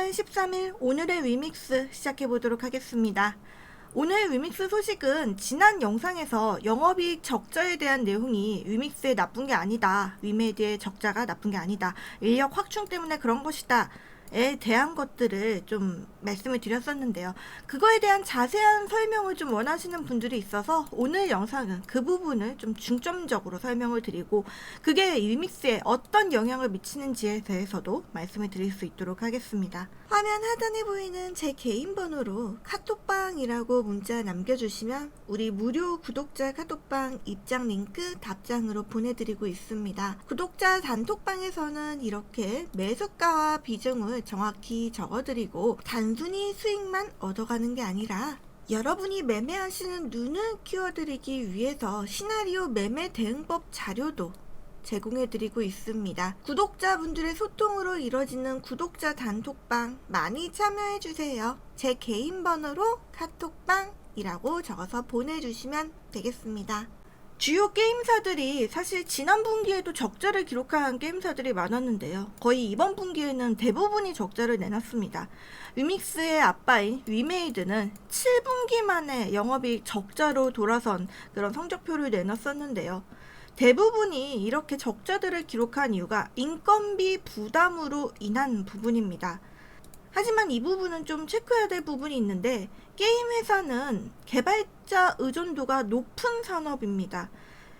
4월 13일 오늘의 위믹스 시작해보도록 하겠습니다. 오늘 위믹스 소식은 지난 영상에서 영업이익 적자에 대한 내용이 위믹스의 나쁜 게 아니다. 위메이드의 적자가 나쁜 게 아니다. 인력 확충 때문에 그런 것이다. 에 대한 것들을 좀 말씀을 드렸었는데요. 그거에 대한 자세한 설명을 좀 원하시는 분들이 있어서 오늘 영상은 그 부분을 좀 중점적으로 설명을 드리고 그게 위믹스에 어떤 영향을 미치는지에 대해서도 말씀을 드릴 수 있도록 하겠습니다. 화면 하단에 보이는 제 개인 번호로 카톡방이라고 문자 남겨주시면 우리 무료 구독자 카톡방 입장 링크 답장으로 보내드리고 있습니다. 구독자 단톡방에서는 이렇게 매수가와 비중을 정확히 적어드리고 단순히 수익만 얻어가는 게 아니라 여러분이 매매하시는 눈을 키워드리기 위해서 시나리오 매매 대응법 자료도 제공해드리고 있습니다. 구독자분들의 소통으로 이뤄지는 구독자 단톡방 많이 참여해주세요. 제 개인 번호로 카톡방이라고 적어서 보내주시면 되겠습니다. 주요 게임사들이 사실 지난 분기에도 적자를 기록한 게임사들이 많았는데요. 거의 이번 분기에는 대부분이 적자를 내놨습니다. 위믹스의 아빠인 위메이드는 7분기 만에 영업이익 적자로 돌아선 그런 성적표를 내놨었는데요. 대부분이 이렇게 적자들을 기록한 이유가 인건비 부담으로 인한 부분입니다. 하지만 이 부분은 좀 체크해야 될 부분이 있는데 게임 회사는 개발자 의존도가 높은 산업입니다.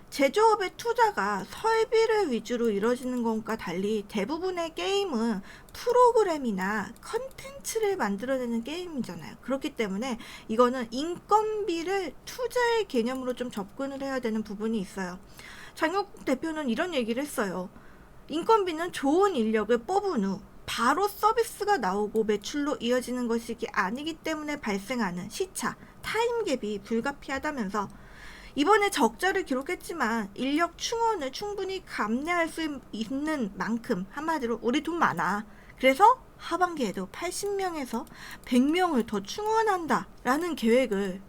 제조업의 투자가 설비를 위주로 이루어지는 것과 달리 대부분의 게임은 프로그램이나 컨텐츠를 만들어내는 게임이잖아요. 그렇기 때문에 이거는 인건비를 투자의 개념으로 좀 접근을 해야 되는 부분이 있어요. 장혁국 대표는 이런 얘기를 했어요. 인건비는 좋은 인력을 뽑은 후 바로 서비스가 나오고 매출로 이어지는 것이기 아니기 때문에 발생하는 시차, 타임갭이 불가피하다면서 이번에 적자를 기록했지만 인력 충원을 충분히 감내할 수 있는 만큼 한마디로 우리 돈 많아. 그래서 하반기에도 80명에서 100명을 더 충원한다 라는 계획을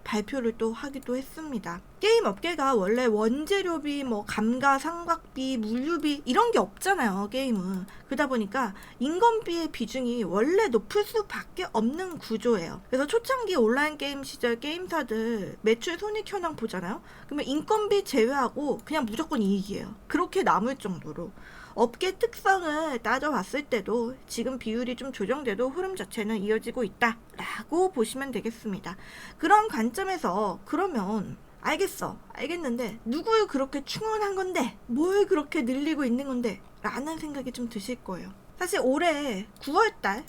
발표를 또 하기도 했습니다. 게임 업계가 원래 원재료비, 감가상각비, 물류비 이런 게 없잖아요. 게임은. 그러다 보니까 인건비의 비중이 원래 높을 수밖에 없는 구조예요. 그래서 초창기 온라인 게임 시절 게임사들 매출 손익 현황 보잖아요. 그러면 인건비 제외하고 그냥 무조건 이익이에요. 그렇게 남을 정도로. 업계 특성을 따져봤을 때도 지금 비율이 좀 조정돼도 흐름 자체는 이어지고 있다라고 보시면 되겠습니다. 그런 관점에서 그러면 알겠는데 누굴 그렇게 충원한 건데 뭘 그렇게 늘리고 있는 건데 라는 생각이 좀 드실 거예요. 사실 올해 9월달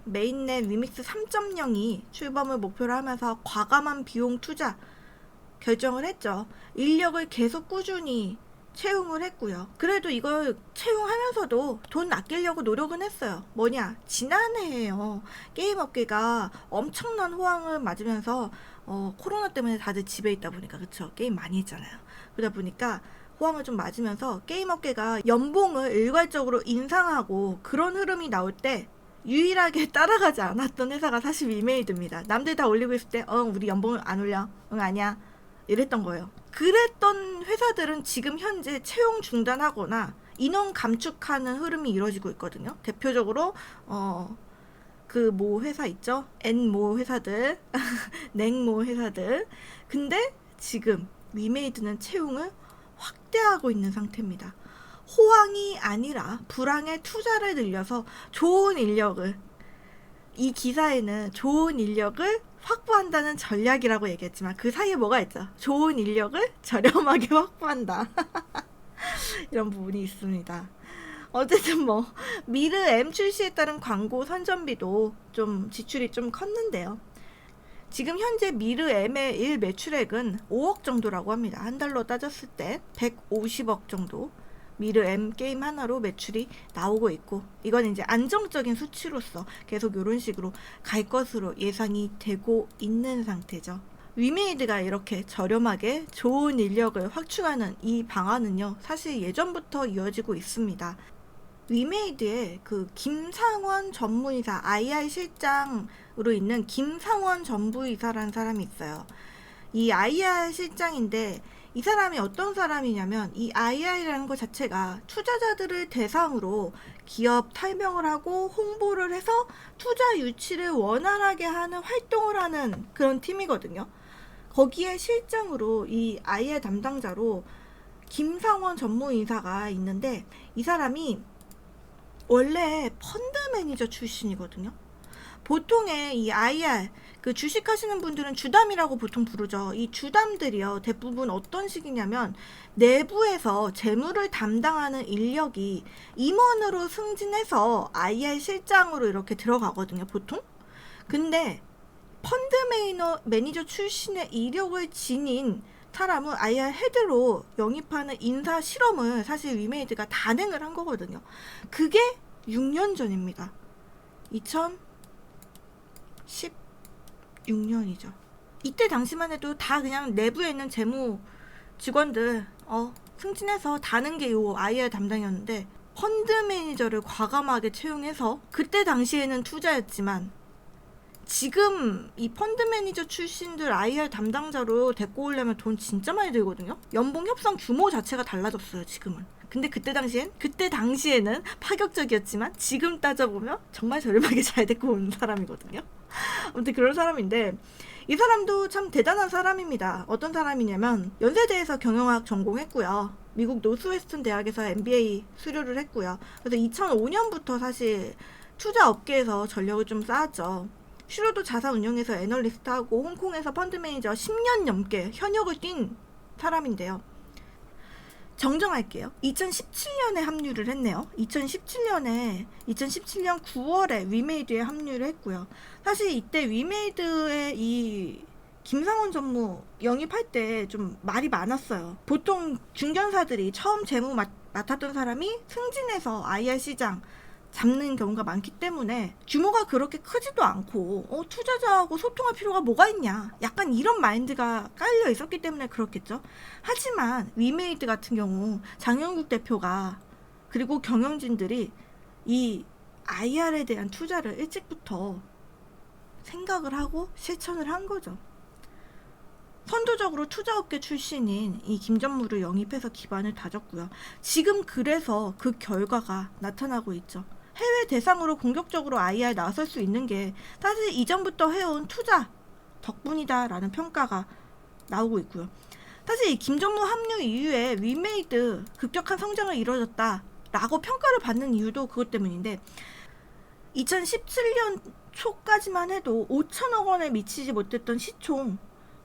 메인넷 위믹스 3.0이 출범을 목표로 하면서 과감한 비용 투자 결정을 했죠. 인력을 계속 꾸준히 채용을 했고요. 그래도 이걸 채용하면서도 돈 아끼려고 노력은 했어요. 지난해에요. 게임 업계가 엄청난 호황을 맞으면서 코로나 때문에 다들 집에 있다 보니까 그쵸? 게임 많이 했잖아요. 그러다 보니까 호황을 좀 맞으면서 게임 업계가 연봉을 일괄적으로 인상하고 그런 흐름이 나올 때 유일하게 따라가지 않았던 회사가 사실 위메이드입니다. 남들 다 올리고 있을 때 우리 연봉을 안 올려. 아니야. 이랬던 거예요. 그랬던 회사들은 지금 현재 채용 중단하거나 인원 감축하는 흐름이 이루어지고 있거든요. 대표적으로 회사 있죠? N모 회사들, 냉모 회사들. 근데 지금 위메이드는 채용을 확대하고 있는 상태입니다. 호황이 아니라 불황에 투자를 늘려서 이 기사에는 좋은 인력을 확보한다는 전략이라고 얘기했지만 그 사이에 뭐가 있죠? 좋은 인력을 저렴하게 확보한다. 이런 부분이 있습니다. 어쨌든 미르 M 출시에 따른 광고 선전비도 좀 지출이 좀 컸는데요. 지금 현재 미르 M의 일 매출액은 5억 정도라고 합니다. 한 달로 따졌을 때 150억 정도 미르 M 게임 하나로 매출이 나오고 있고 이건 이제 안정적인 수치로서 계속 이런 식으로 갈 것으로 예상이 되고 있는 상태죠. 위메이드가 이렇게 저렴하게 좋은 인력을 확충하는 이 방안은요 사실 예전부터 이어지고 있습니다. 위메이드의 그 김상원 전무이사 IR 실장으로 있는 김상원 전무이사라는 사람이 있어요. 이 IR 실장인데 이 사람이 어떤 사람이냐면 이 IR이라는 것 자체가 투자자들을 대상으로 기업 설명을 하고 홍보를 해서 투자 유치를 원활하게 하는 활동을 하는 그런 팀이거든요. 거기에 실장으로 이 IR 담당자로 김상원 전무이사가 있는데 이 사람이 원래 펀드 매니저 출신이거든요. 보통의 이 IR 그 주식하시는 분들은 주담이라고 보통 부르죠. 이 주담들이요 대부분 어떤 식이냐면 내부에서 재무를 담당하는 인력이 임원으로 승진해서 IR 실장으로 이렇게 들어가거든요 보통. 근데 펀드 매니저 출신의 이력을 지닌 사람은 IR 헤드로 영입하는 인사 실험을 사실 위메이드가 단행을 한 거거든요. 그게 6년 전입니다. 2016년이죠. 이때 당시만 해도 다 그냥 내부에 있는 재무 직원들 승진해서 다는 게 요 IR 담당이었는데 펀드 매니저를 과감하게 채용해서 그때 당시에는 투자였지만 지금 이 펀드 매니저 출신들 IR 담당자로 데리고 오려면 돈 진짜 많이 들거든요. 연봉 협상 규모 자체가 달라졌어요 지금은. 근데 그때 당시에는 파격적이었지만 지금 따져보면 정말 저렴하게 잘 데리고 온 사람이거든요. 아무튼 그런 사람인데 이 사람도 참 대단한 사람입니다. 어떤 사람이냐면 연세대에서 경영학 전공했고요. 미국 노스웨스턴 대학에서 MBA 수료를 했고요. 그래서 2005년부터 사실 투자 업계에서 전력을 좀 쌓았죠. 슈로도 자산운용에서 애널리스트하고 홍콩에서 펀드 매니저 10년 넘게 현역을 뛴 사람인데요. 정정할게요. 2017년에 합류를 했네요. 2017년 9월에 위메이드에 합류를 했고요. 사실 이때 위메이드의 이 김상원 전무 영입할 때 좀 말이 많았어요. 보통 중견사들이 처음 재무 맡았던 사람이 승진해서 IR 시장 잡는 경우가 많기 때문에 규모가 그렇게 크지도 않고 투자자하고 소통할 필요가 뭐가 있냐 약간 이런 마인드가 깔려 있었기 때문에 그렇겠죠. 하지만 위메이드 같은 경우 장영국 대표가 그리고 경영진들이 이 IR에 대한 투자를 일찍부터 생각을 하고 실천을 한 거죠. 선도적으로 투자업계 출신인 이 김전무를 영입해서 기반을 다졌고요. 지금 그래서 그 결과가 나타나고 있죠. 해외 대상으로 공격적으로 IR 나설 수 있는 게 사실 이전부터 해온 투자 덕분이다라는 평가가 나오고 있고요. 사실 이 김전무 합류 이후에 위메이드 급격한 성장을 이뤄졌다라고 평가를 받는 이유도 그것 때문인데 2017년 초까지만 해도 5천억 원에 미치지 못했던 시총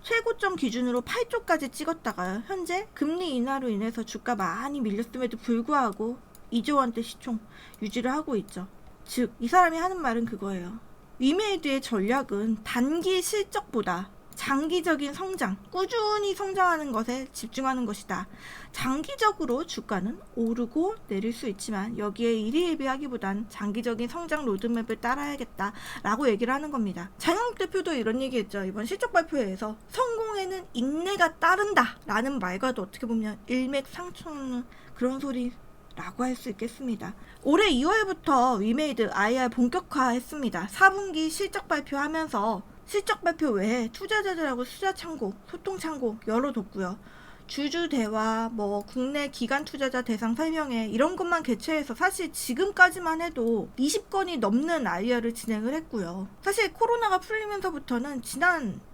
최고점 기준으로 8조까지 찍었다가 현재 금리 인하로 인해서 주가 많이 밀렸음에도 불구하고 2조 원대 시총 유지를 하고 있죠. 즉, 이 사람이 하는 말은 그거예요. 위메이드의 전략은 단기 실적보다 장기적인 성장, 꾸준히 성장하는 것에 집중하는 것이다. 장기적으로 주가는 오르고 내릴 수 있지만 여기에 일희일비하기보단 장기적인 성장 로드맵을 따라야겠다 라고 얘기를 하는 겁니다. 장영국 대표도 이런 얘기했죠. 이번 실적 발표회에서 성공에는 인내가 따른다 라는 말과도 어떻게 보면 일맥상통하는 그런 소리 라고 할 수 있겠습니다. 올해 2월부터 위메이드 IR 본격화했습니다. 4분기 실적 발표하면서 실적 발표 외에 투자자들하고 투자 창고, 소통 창고 열어뒀고요. 주주 대화, 국내 기관 투자자 대상 설명회 이런 것만 개최해서 사실 지금까지만 해도 20건이 넘는 IR을 진행을 했고요. 사실 코로나가 풀리면서부터는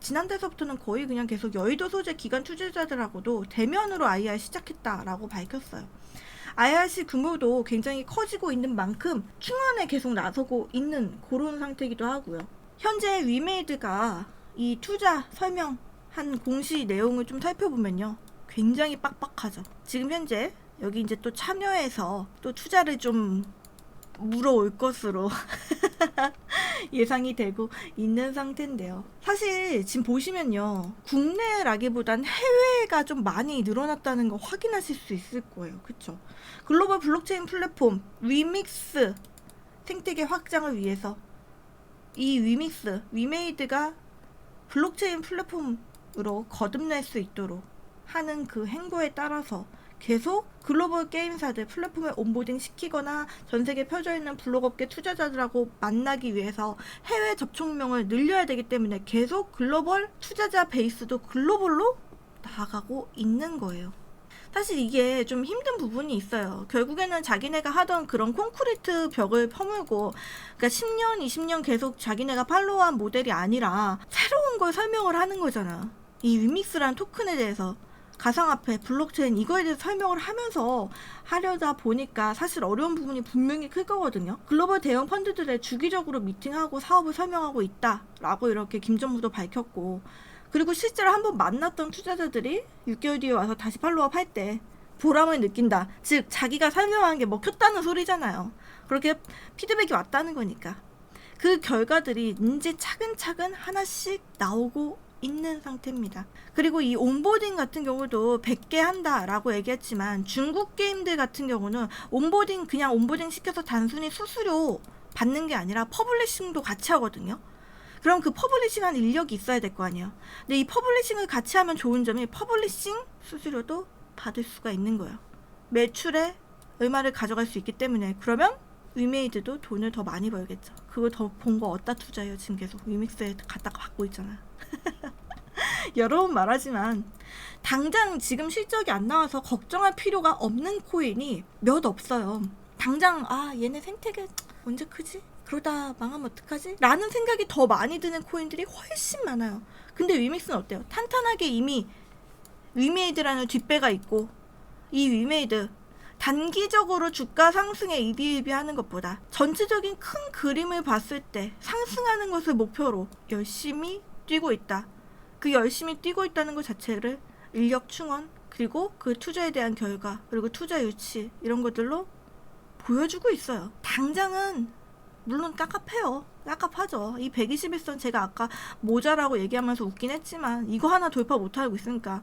지난달서부터는 거의 그냥 계속 여의도 소재 기관 투자자들하고도 대면으로 IR 시작했다라고 밝혔어요. IRC 규모도 굉장히 커지고 있는 만큼 충원에 계속 나서고 있는 그런 상태이기도 하고요. 현재 위메이드가 이 투자 설명한 공시 내용을 좀 살펴보면요. 굉장히 빡빡하죠. 지금 현재 여기 이제 또 참여해서 또 투자를 좀 물어올 것으로 예상이 되고 있는 상태인데요. 사실 지금 보시면요. 국내라기보단 해외가 좀 많이 늘어났다는 거 확인하실 수 있을 거예요. 그쵸? 글로벌 블록체인 플랫폼 위믹스 생태계 확장을 위해서 이 위메이드가 블록체인 플랫폼으로 거듭날 수 있도록 하는 그 행보에 따라서 계속 글로벌 게임사들 플랫폼에 온보딩 시키거나 전세계에 펴져있는 블록업계 투자자들하고 만나기 위해서 해외 접촉명을 늘려야 되기 때문에 계속 글로벌 투자자 베이스도 글로벌로 나아가고 있는 거예요. 사실 이게 좀 힘든 부분이 있어요. 결국에는 자기네가 하던 그런 콘크리트 벽을 퍼물고, 그러니까 10년, 20년 계속 자기네가 팔로우한 모델이 아니라 새로운 걸 설명을 하는 거잖아. 이 위믹스라는 토큰에 대해서, 가상화폐, 블록체인 이거에 대해서 설명을 하면서 하려다 보니까 사실 어려운 부분이 분명히 클 거거든요. 글로벌 대형 펀드들에 주기적으로 미팅하고 사업을 설명하고 있다라고 이렇게 김 전무도 밝혔고, 그리고 실제로 한번 만났던 투자자들이 6개월 뒤에 와서 다시 팔로우업 할 때 보람을 느낀다. 즉 자기가 설명한 게 먹혔다는 소리잖아요. 그렇게 피드백이 왔다는 거니까. 그 결과들이 이제 차근차근 하나씩 나오고 있는 상태입니다. 그리고 이 온보딩 같은 경우도 100개 한다라고 얘기했지만, 중국 게임들 같은 경우는 온보딩 그냥 온보딩 시켜서 단순히 수수료 받는 게 아니라 퍼블리싱도 같이 하거든요. 그럼 그 퍼블리싱한 인력이 있어야 될 거 아니에요. 근데 이 퍼블리싱을 같이 하면 좋은 점이 퍼블리싱 수수료도 받을 수가 있는 거예요. 매출에 얼마를 가져갈 수 있기 때문에. 그러면 위메이드도 돈을 더 많이 벌겠죠. 그거 더 본 거 어디다 투자해요? 지금 계속 위믹스에 갖다가 받고 있잖아요. 여러 번 말하지만 당장 지금 실적이 안 나와서 걱정할 필요가 없는 코인이 몇 없어요. 당장 얘네 생태계 언제 크지? 그러다 망하면 어떡하지? 라는 생각이 더 많이 드는 코인들이 훨씬 많아요. 근데 위믹스는 어때요? 탄탄하게 이미 위메이드라는 뒷배가 있고, 이 위메이드 단기적으로 주가 상승에 이비인비하는 것보다 전체적인 큰 그림을 봤을 때 상승하는 것을 목표로 열심히 뛰고 있다. 그 열심히 뛰고 있다는 것 자체를 인력 충원, 그리고 그 투자에 대한 결과, 그리고 투자 유치 이런 것들로 보여주고 있어요. 당장은 물론 깝깝하죠. 이 121선 제가 아까 모자라고 얘기하면서 웃긴 했지만 이거 하나 돌파 못하고 있으니까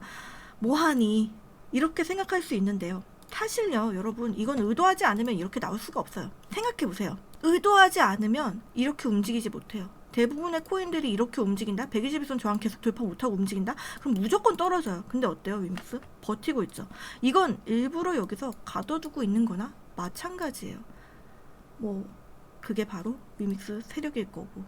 뭐하니 이렇게 생각할 수 있는데요. 사실요 여러분, 이건 의도하지 않으면 이렇게 나올 수가 없어요. 생각해보세요. 의도하지 않으면 이렇게 움직이지 못해요. 대부분의 코인들이 이렇게 움직인다? 121선 저항 계속 돌파 못하고 움직인다? 그럼 무조건 떨어져요. 근데 어때요? 위믹스? 버티고 있죠. 이건 일부러 여기서 가둬두고 있는 거나 마찬가지예요. 그게 바로 위믹스 세력일 거고.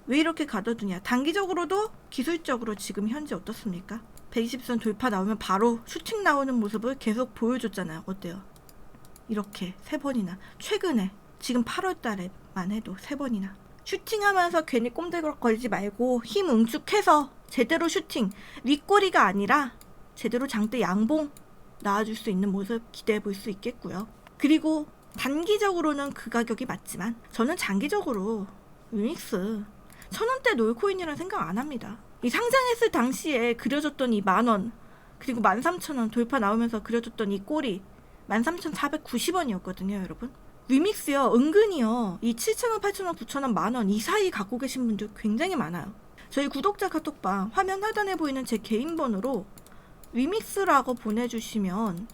왜 이렇게 가둬두냐? 단기적으로도 기술적으로 지금 현재 어떻습니까? 120선 돌파 나오면 바로 슈팅 나오는 모습을 계속 보여줬잖아요. 어때요? 이렇게 3번이나, 최근에 지금 8월 달에만 해도 3번이나 슈팅하면서 괜히 꼼들거리지 말고 힘 응축해서 제대로 슈팅, 윗꼬리가 아니라 제대로 장대 양봉 나와줄 수 있는 모습 기대해 볼 수 있겠고요. 그리고 단기적으로는 그 가격이 맞지만 저는 장기적으로 위믹스 1000원대 놀코인이라는 생각 안 합니다. 이 상장했을 당시에 그려졌던 이 만원, 그리고 13,000원 돌파 나오면서 그려졌던 이 꼬리 13,490원이었거든요 여러분. 위믹스요 은근히요 이 7,000원, 8,000원, 9,000원, 만원 이 사이 갖고 계신 분들 굉장히 많아요. 저희 구독자 카톡방 화면 하단에 보이는 제 개인 번호로 위믹스라고 보내주시면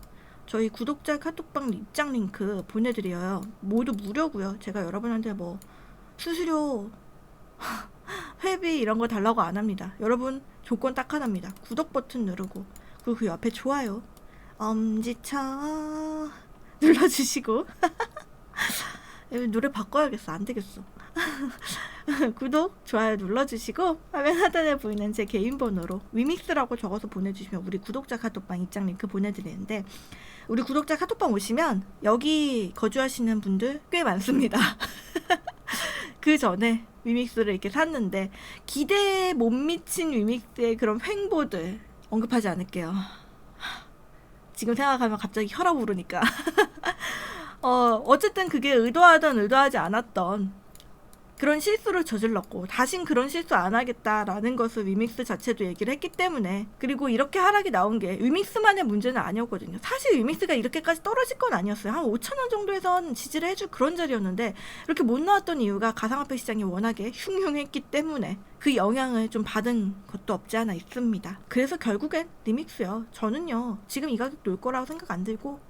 저희 구독자 카톡방 입장 링크 보내드려요. 모두 무료고요. 제가 여러분한테 수수료 회비 이런 거 달라고 안 합니다. 여러분 조건 딱 하나입니다. 구독 버튼 누르고, 그리고 그 옆에 좋아요 엄지척 눌러주시고 노래 바꿔야겠어. 안 되겠어. 구독, 좋아요 눌러주시고 화면 하단에 보이는 제 개인 번호로 위믹스라고 적어서 보내주시면 우리 구독자 카톡방 입장 링크 보내드리는데, 우리 구독자 카톡방 오시면 여기 거주하시는 분들 꽤 많습니다. 그 전에 위믹스를 이렇게 샀는데 기대에 못 미친 위믹스의 그런 횡보들 언급하지 않을게요. 지금 생각하면 갑자기 혈압 오르니까. 어쨌든 그게 의도하던 의도하지 않았던 그런 실수를 저질렀고, 다신 그런 실수 안 하겠다라는 것을 위믹스 자체도 얘기를 했기 때문에, 그리고 이렇게 하락이 나온 게 위믹스만의 문제는 아니었거든요. 사실 위믹스가 이렇게까지 떨어질 건 아니었어요. 한 5,000원 정도에선 지지를 해줄 그런 자리였는데 이렇게 못 나왔던 이유가 가상화폐 시장이 워낙에 흉흉했기 때문에 그 영향을 좀 받은 것도 없지 않아 있습니다. 그래서 결국엔 리믹스요, 저는요 지금 이 가격 놀 거라고 생각 안 들고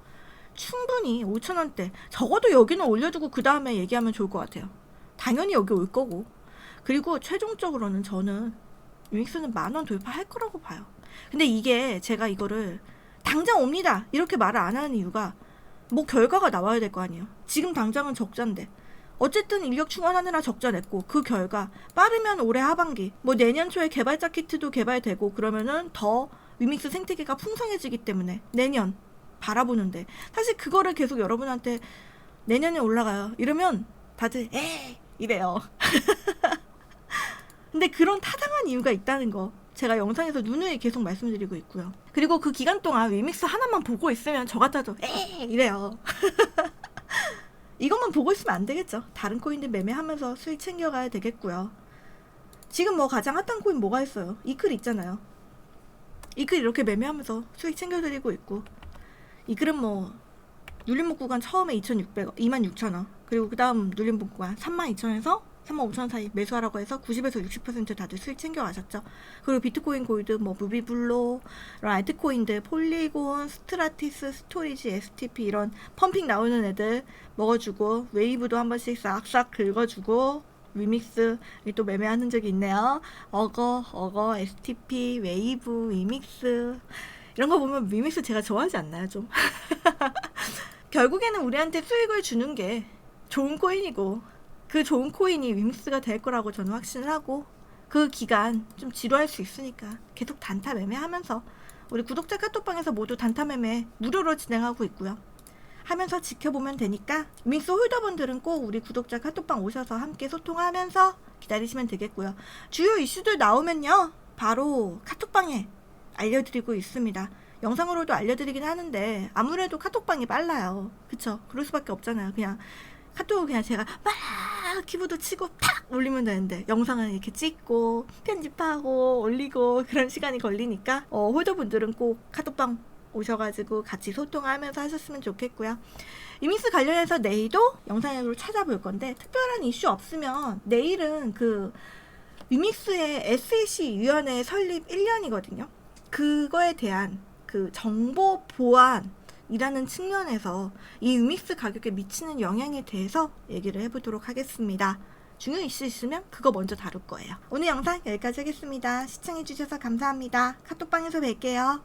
충분히 5,000원대 적어도 여기는 올려두고 그 다음에 얘기하면 좋을 것 같아요. 당연히 여기 올 거고, 그리고 최종적으로는 저는 위믹스는 10,000원 돌파할 거라고 봐요. 근데 이게 제가 이거를 당장 옵니다 이렇게 말을 안 하는 이유가 결과가 나와야 될 거 아니에요. 지금 당장은 적자인데 어쨌든 인력 충원하느라 적자 냈고, 그 결과 빠르면 올해 하반기 내년 초에 개발자 키트도 개발되고 그러면은 더 위믹스 생태계가 풍성해지기 때문에 내년 바라보는데, 사실 그거를 계속 여러분한테 내년에 올라가요 이러면 다들 에이 이래요. 근데 그런 타당한 이유가 있다는 거 제가 영상에서 누누이 계속 말씀드리고 있고요. 그리고 그 기간 동안 위믹스 하나만 보고 있으면 저 같아도 에이 이래요. 이것만 보고 있으면 안 되겠죠. 다른 코인들 매매하면서 수익 챙겨가야 되겠고요. 지금 뭐 가장 핫한 코인 뭐가 있어요? 이클 있잖아요. 이클 이렇게 매매하면서 수익 챙겨드리고 있고, 이클은 뭐 눌림목 구간 처음에 2,600원, 26,000원, 그리고 그 다음 눌림목 구간 32,000원에서 35,000원 사이 매수하라고 해서 90에서 60% 다들 수익 챙겨가셨죠. 그리고 비트코인 골드, 뭐 무비블로, 이런 알트코인들, 폴리곤, 스트라티스, 스토리지, STP 이런 펌핑 나오는 애들 먹어주고, 웨이브도 한 번씩 싹싹 긁어주고, 위믹스 또 매매하는 적이 있네요. 어거, STP, 웨이브, 위믹스 이런 거 보면 위믹스 제가 좋아하지 않나요, 좀? 결국에는 우리한테 수익을 주는 게 좋은 코인이고, 그 좋은 코인이 위믹스가 될 거라고 저는 확신을 하고, 그 기간 좀 지루할 수 있으니까 계속 단타 매매하면서, 우리 구독자 카톡방에서 모두 단타 매매 무료로 진행하고 있고요. 하면서 지켜보면 되니까 위믹스 홀더분들은 꼭 우리 구독자 카톡방 오셔서 함께 소통하면서 기다리시면 되겠고요. 주요 이슈들 나오면요 바로 카톡방에 알려드리고 있습니다. 영상으로도 알려드리긴 하는데 아무래도 카톡방이 빨라요. 그쵸? 그럴 수밖에 없잖아요. 그냥 카톡을 그냥 제가 막 키보드 치고 탁 올리면 되는데, 영상은 이렇게 찍고 편집하고 올리고 그런 시간이 걸리니까 홀더분들은 꼭 카톡방 오셔가지고 같이 소통하면서 하셨으면 좋겠고요. 위믹스 관련해서 내일도 영상으로 찾아볼 건데, 특별한 이슈 없으면 내일은 그 위믹스의 SEC 위원회 설립 1년이거든요. 그거에 대한 그 정보 보안이라는 측면에서 이 위믹스 가격에 미치는 영향에 대해서 얘기를 해보도록 하겠습니다. 중요 이슈 있으면 그거 먼저 다룰 거예요. 오늘 영상 여기까지 하겠습니다. 시청해주셔서 감사합니다. 카톡방에서 뵐게요.